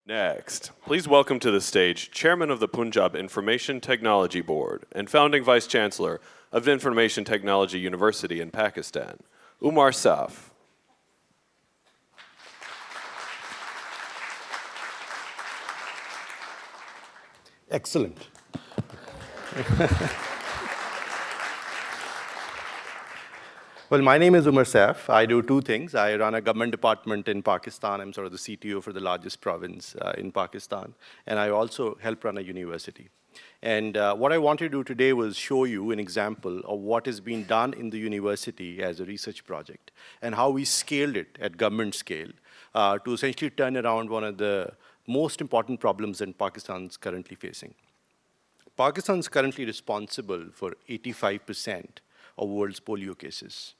Next, please welcome to the stage Chairman of the Punjab Information Technology Board and founding Vice Chancellor of Information Technology University in Pakistan, Umar Saif. Excellent. Well, my name is Umar Saif. I do two things. I run a government department in Pakistan. I'm sort of the CTO for the largest province in Pakistan. And I also help run a university. And what I wanted to do today was show you an example of what has been done in the university as a research project and how we scaled it at government scale to essentially turn around one of the most important problems that Pakistan is currently facing. Pakistan is currently responsible for 85% of world's polio cases.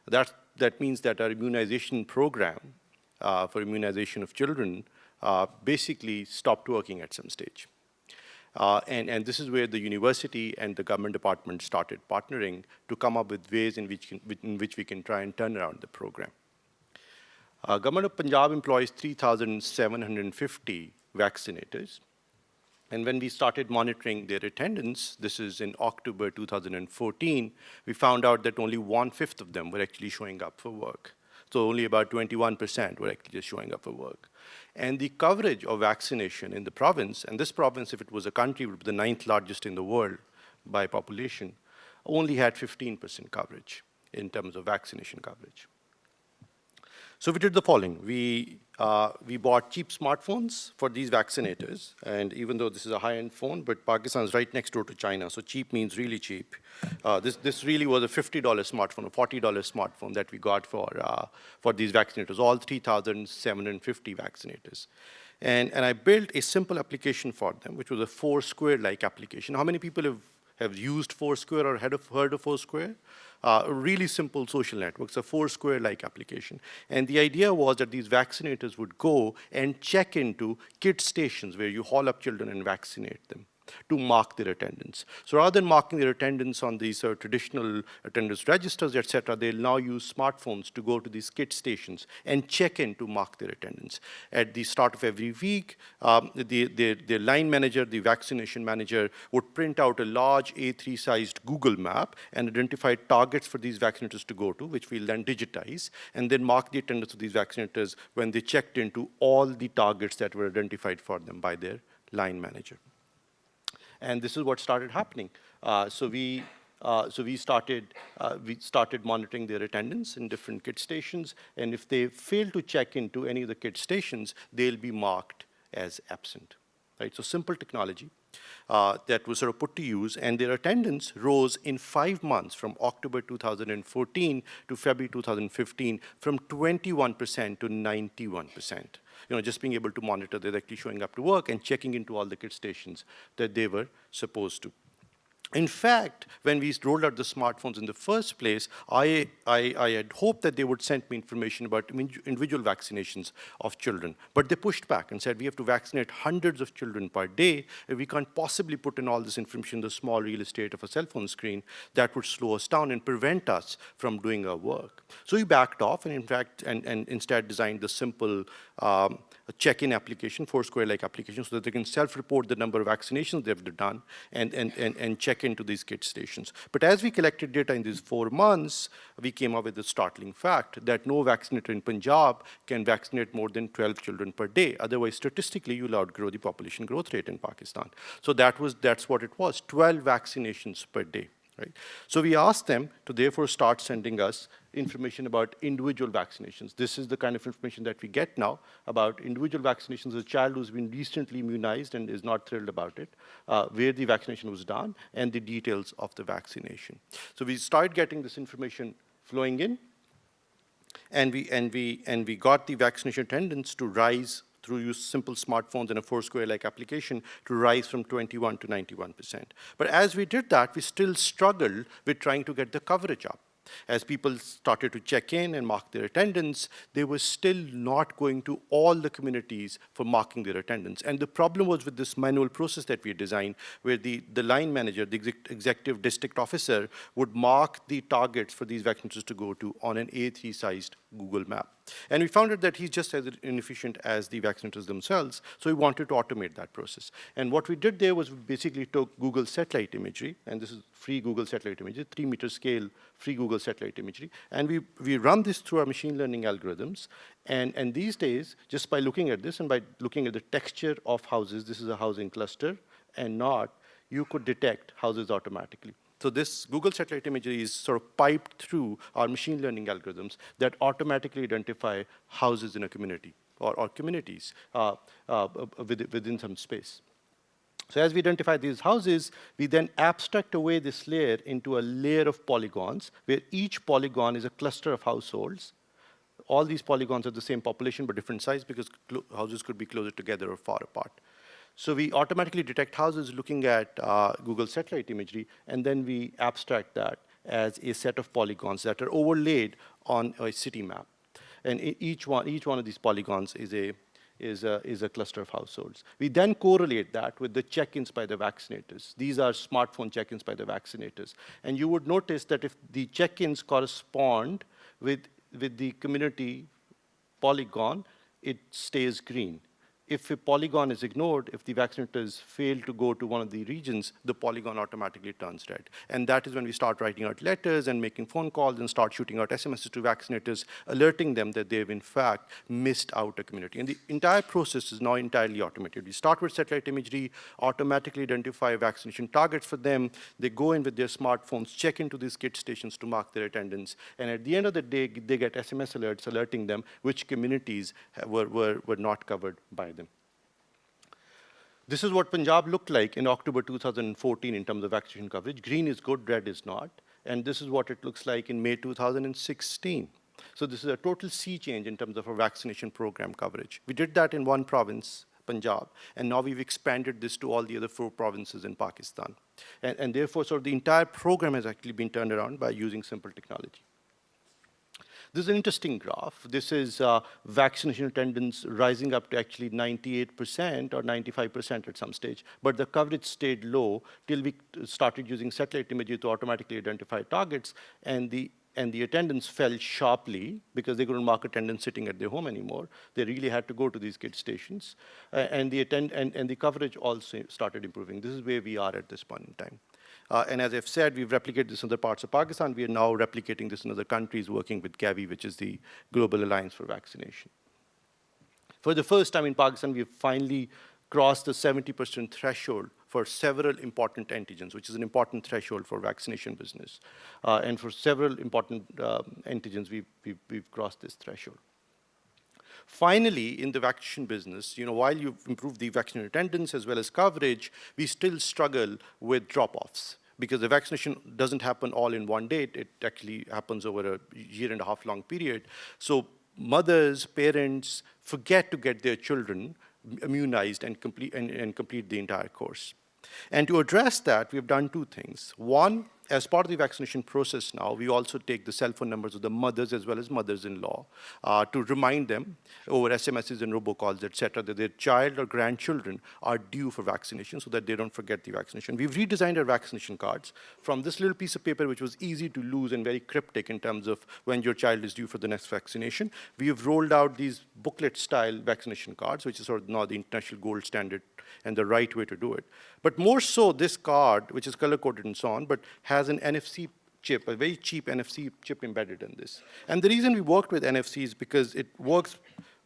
That means that our immunization program for immunization of children basically stopped working at some stage. And this is where the university and the government department started partnering to come up with ways in which we can try and turn around the program. Government of Punjab employs 3,750 vaccinators. And when we started monitoring their attendance, this is in October 2014, we found out that only 1/5 of them were actually showing up for work. So only about 21% were actually just showing up for work. And the coverage of vaccination in the province, and this province, if it was a country, would be the 9th largest in the world by population, only had 15% coverage in terms of vaccination coverage. So we did the following. We bought cheap smartphones for these vaccinators. And even though this is a high-end phone, but Pakistan is right next door to China, so cheap means really cheap. This really was a $50 smartphone, a $40 smartphone that we got for these vaccinators, all 3,750 vaccinators. And I built a simple application for them, which was a Foursquare-like application. How many people have used Foursquare or heard of Foursquare? A really simple social network, it's a Foursquare-like application. And the idea was that these vaccinators would go and check into kid stations where you haul up children and vaccinate them to mark their attendance. So rather than marking their attendance on these traditional attendance registers, et cetera, they'll now use smartphones to go to these kid stations and check in to mark their attendance. At the start of every week, the line manager, the vaccination manager, would print out a large A3-sized Google map and identify targets for these vaccinators to go to, which we'll then digitize, and then mark the attendance of these vaccinators when they checked into all the targets that were identified for them by their line manager. And this is what started happening. So we started monitoring their attendance in different kid stations. And if they fail to check into any of the kid stations, they'll be marked as absent. Right? So simple technology that was sort of put to use. And their attendance rose in 5 months from October 2014 to February 2015 from 21% to 91%. Just being able to monitor they're actually showing up to work and checking into all the kid stations that they were supposed to. In fact, when we rolled out the smartphones in the first place, I had hoped that they would send me information about individual vaccinations of children. But they pushed back and said, we have to vaccinate hundreds of children per day, and we can't possibly put in all this information in the small real estate of a cell phone screen. That would slow us down and prevent us from doing our work. So we backed off, and in fact, and instead designed the simple check-in application, Foursquare-like application, so that they can self-report the number of vaccinations they've done and check into these kid stations. But as we collected data in these 4 months, we came up with the startling fact that no vaccinator in Punjab can vaccinate more than 12 children per day. Otherwise, statistically, you'll outgrow the population growth rate in Pakistan. So that's what it was, 12 vaccinations per day. Right? So we asked them to therefore start sending us information about individual vaccinations. This is the kind of information that we get now about individual vaccinations. A child who's been recently immunized and is not thrilled about it, where the vaccination was done, and the details of the vaccination. So we started getting this information flowing in, and we got the vaccination attendance to rise through use simple smartphones and a Foursquare-like application to rise from 21 to 91%. But as we did that, we still struggled with trying to get the coverage up. As people started to check in and mark their attendance, they were still not going to all the communities for marking their attendance. And the problem was with this manual process that we designed, where the line manager, the executive district officer, would mark the targets for these vaccinators to go to on an A3-sized Google map. And we found out that he's just as inefficient as the vaccinators themselves, so we wanted to automate that process. And what we did there was we basically took Google satellite imagery, and this is free Google satellite imagery, 3-meter scale free Google satellite imagery, and we run this through our machine learning algorithms. And these days, just by looking at this and by looking at the texture of houses, this is a housing cluster, and not, you could detect houses automatically. So this Google satellite imagery is sort of piped through our machine learning algorithms that automatically identify houses in a community or communities within some space. So as we identify these houses, we then abstract away this layer into a layer of polygons, where each polygon is a cluster of households. All these polygons are the same population but different size, because houses could be closer together or far apart. So we automatically detect houses looking at Google satellite imagery, and then we abstract that as a set of polygons that are overlaid on a city map. And each one of these polygons is a cluster of households. We then correlate that with the check-ins by the vaccinators. These are smartphone check-ins by the vaccinators. And you would notice that if the check-ins correspond with the community polygon, it stays green. If a polygon is ignored, if the vaccinators fail to go to one of the regions, the polygon automatically turns red. And that is when we start writing out letters and making phone calls and start shooting out SMSs to vaccinators, alerting them that they've in fact missed out a community. And the entire process is now entirely automated. We start with satellite imagery, automatically identify vaccination targets for them. They go in with their smartphones, check into these kit stations to mark their attendance. And at the end of the day, they get SMS alerts alerting them which communities were not covered by them. This is what Punjab looked like in October 2014 in terms of vaccination coverage. Green is good, red is not. And this is what it looks like in May 2016. So this is a total sea change in terms of our vaccination program coverage. We did that in one province, Punjab, and now we've expanded this to all the other 4 provinces in Pakistan. And therefore, sort of the entire program has actually been turned around by using simple technology. This is an interesting graph. This is vaccination attendance rising up to actually 98% or 95% at some stage, but the coverage stayed low till we started using satellite imagery to automatically identify targets, and the attendance fell sharply because they couldn't mark attendance sitting at their home anymore. They really had to go to these kit stations, and the coverage also started improving. This is where we are at this point in time. And as I've said, we've replicated this in other parts of Pakistan. We are now replicating this in other countries, working with Gavi, which is the Global Alliance for Vaccination. For the first time in Pakistan, we've finally crossed the 70% threshold for several important antigens, which is an important threshold for vaccination business. And for several important antigens, we've crossed this threshold. Finally, in the vaccination business, while you've improved the vaccination attendance as well as coverage, we still struggle with drop-offs, because the vaccination doesn't happen all in one day. It actually happens over a 1.5 year long period. So mothers, parents forget to get their children immunized and complete the entire course. And to address that, we've done 2 things. One, as part of the vaccination process now, we also take the cell phone numbers of the mothers as well as mothers-in-law to remind them over SMSs and robocalls, et cetera, that their child or grandchildren are due for vaccination so that they don't forget the vaccination. We've redesigned our vaccination cards from this little piece of paper, which was easy to lose and very cryptic in terms of when your child is due for the next vaccination. We have rolled out these booklet-style vaccination cards, which is sort of now the international gold standard and the right way to do it. But more so, this card, which is color-coded and so on, but has an NFC chip, a very cheap NFC chip embedded in this. And the reason we worked with NFC is because it works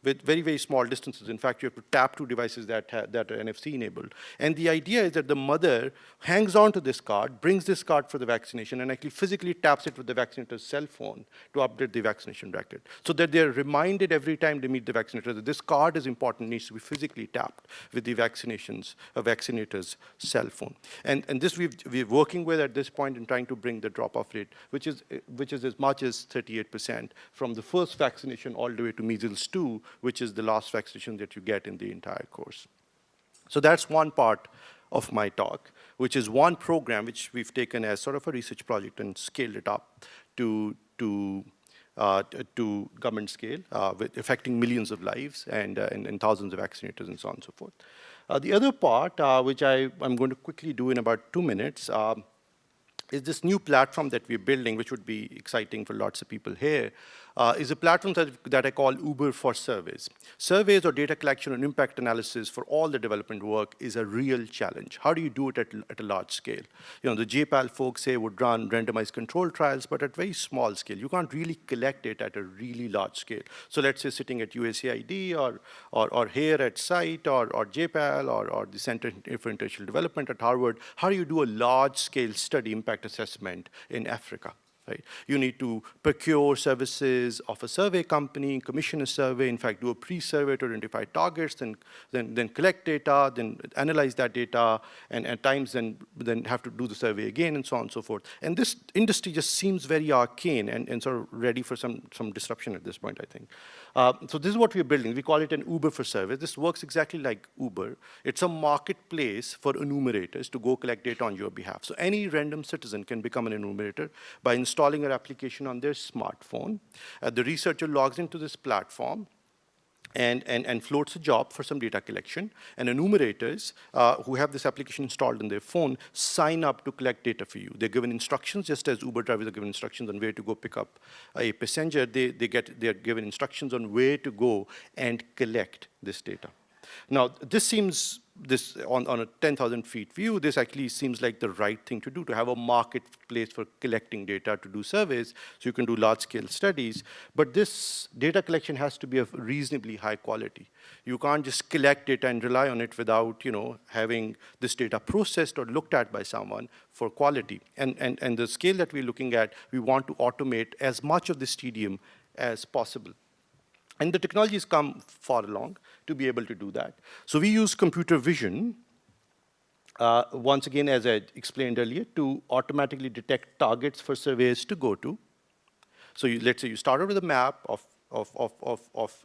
with very, very small distances. In fact, you have to tap 2 devices that are NFC enabled. And the idea is that the mother hangs on to this card, brings this card for the vaccination, and actually physically taps it with the vaccinator's cell phone to update the vaccination record, so that they're reminded every time they meet the vaccinator that this card is important, needs to be physically tapped with the vaccinator's cell phone. And this we're working with at this point in trying to bring the drop-off rate, which is as much as 38% from the first vaccination all the way to measles 2, which is the last vaccination that you get in the entire course. So that's one part of my talk, which is one program which we've taken as sort of a research project and scaled it up to government scale, with affecting millions of lives and thousands of vaccinators and so on and so forth. The other part, which I'm going to quickly do in about 2 minutes, is this new platform that we're building, which would be exciting for lots of people here, is a platform that I call Uber for surveys. Surveys or data collection and impact analysis for all the development work is a real challenge. How do you do it at a large scale? The JPAL folks say would run randomized control trials, but at very small scale. You can't really collect it at a really large scale. So let's say sitting at USAID or here at SITE or JPAL or the Center for International Development at Harvard, how do you do a large-scale study impact assessment in Africa? Right? You need to procure services of a survey company, commission a survey, in fact, do a pre-survey to identify targets, then collect data, then analyze that data, and at times then have to do the survey again, and so on and so forth. And this industry just seems very arcane and sort of ready for some disruption at this point, I think. So this is what we're building. We call it an Uber for service. This works exactly like Uber. It's a marketplace for enumerators to go collect data on your behalf. So any random citizen can become an enumerator by installing our application on their smartphone. The researcher logs into this platform and floats a job for some data collection. And enumerators who have this application installed on their phone sign up to collect data for you. They're given instructions, just as Uber drivers are given instructions on where to go pick up a passenger. They're given instructions on where to go and collect this data. Now, this seems, on a 10,000 feet view, this actually seems like the right thing to do, to have a marketplace for collecting data to do surveys, so you can do large-scale studies. But this data collection has to be of reasonably high quality. You can't just collect data and rely on it without, having this data processed or looked at by someone for quality. And the scale that we're looking at, we want to automate as much of this tedium as possible. And the technology has come far along to be able to do that. So we use computer vision, once again, as I explained earlier, to automatically detect targets for surveys to go to. So let's say you started with a map of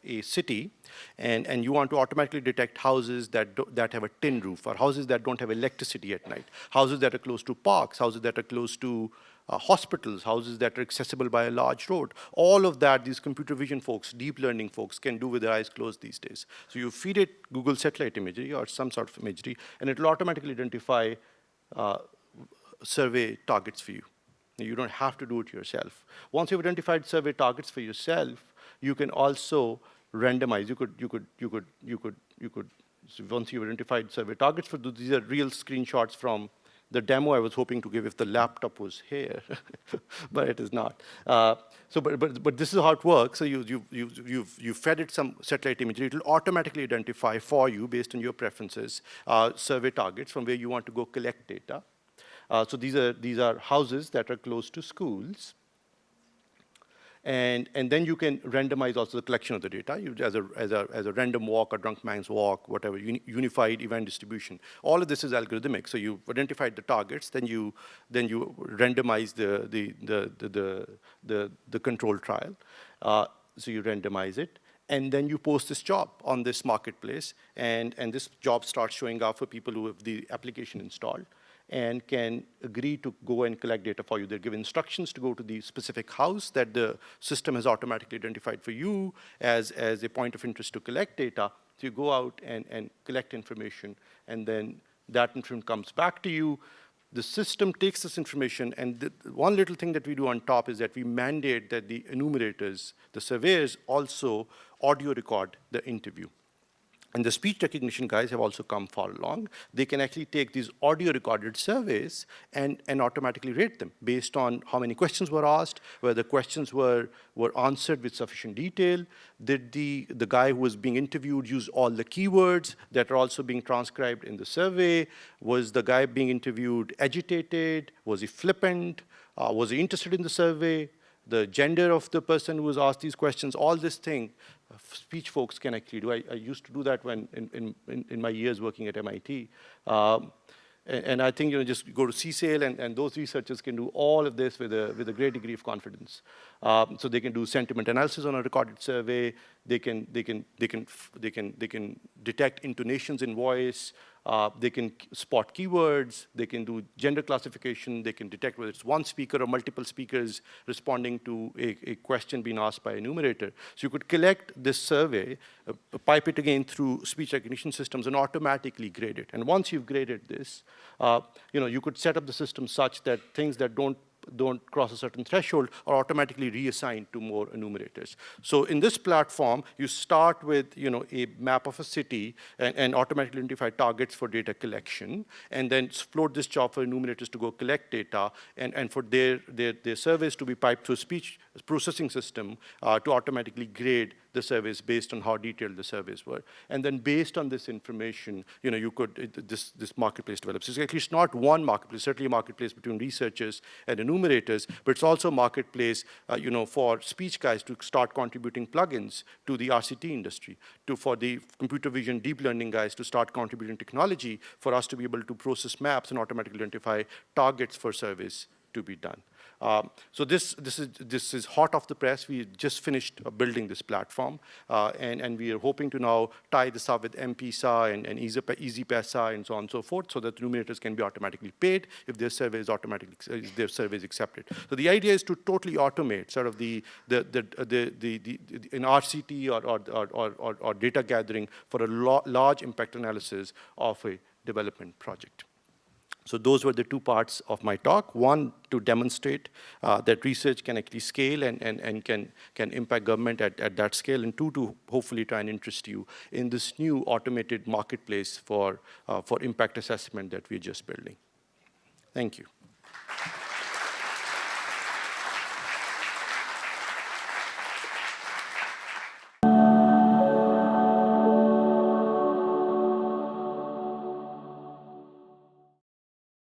a city, and you want to automatically detect houses that have a tin roof, or houses that don't have electricity at night, houses that are close to parks, houses that are close to hospitals, houses that are accessible by a large road. All of that, these computer vision folks, deep learning folks, can do with their eyes closed these days. So you feed it Google satellite imagery or some sort of imagery, and it will automatically identify survey targets for you. You don't have to do it yourself. Once you've identified survey targets for yourself, you can also randomize. So once you've identified survey targets for these are real screenshots from the demo I was hoping to give if the laptop was here, but it is not. But this is how it works. So you fed it some satellite imagery. It will automatically identify for you, based on your preferences, survey targets from where you want to go collect data. So these are houses that are close to schools. And then you can randomize also the collection of the data as a random walk or drunk man's walk, whatever, unified event distribution. All of this is algorithmic. So you've identified the targets, then you randomize the control trial. So you randomize it, and then you post this job on this marketplace, and this job starts showing up for people who have the application installed and can agree to go and collect data for you. They're given instructions to go to the specific house that the system has automatically identified for you as a point of interest to collect data. So you go out and collect information, and then that information comes back to you. The system takes this information, and one little thing that we do on top is that we mandate that the enumerators, the surveyors, also audio record the interview. And the speech recognition guys have also come far along. They can actually take these audio recorded surveys and automatically rate them based on how many questions were asked, whether the questions were answered with sufficient detail. Did the guy who was being interviewed use all the keywords that are also being transcribed in the survey? Was the guy being interviewed agitated? Was he flippant? Was he interested in the survey? The gender of the person who was asked these questions, all this thing, speech folks can actually do. I used to do that when in my years working at MIT. And I think just go to CSAIL, and those researchers can do all of this with a great degree of confidence. So they can do sentiment analysis on a recorded survey. They can detect intonations in voice. They can spot keywords. They can do gender classification. They can detect whether it's one speaker or multiple speakers responding to a question being asked by a enumerator. So you could collect this survey, pipe it again through speech recognition systems, and automatically grade it. And once you've graded this, you could set up the system such that things that don't don't cross a certain threshold are automatically reassigned to more enumerators. So in this platform, you start with a map of a city and automatically identify targets for data collection, and then float this job for enumerators to go collect data, and for their surveys to be piped through speech processing system to automatically grade the surveys based on how detailed the surveys were. And then based on this information, this marketplace develops. It's actually not one marketplace, certainly a marketplace between researchers and enumerators, but it's also a marketplace, for speech guys to start contributing plugins to the RCT industry, for the computer vision deep learning guys to start contributing technology for us to be able to process maps and automatically identify targets for surveys to be done. So this is hot off the press. We just finished building this platform, and we are hoping to now tie this up with M-Pesa and EasyPesa and so on and so forth, so that enumerators can be automatically paid if their survey is accepted. So the idea is to totally automate sort of in RCT or data gathering for a large impact analysis of a development project. So those were the two parts of my talk. One, to demonstrate that research can actually scale and can impact government at that scale. And two, to hopefully try and interest you in this new automated marketplace for impact assessment that we're just building. Thank you.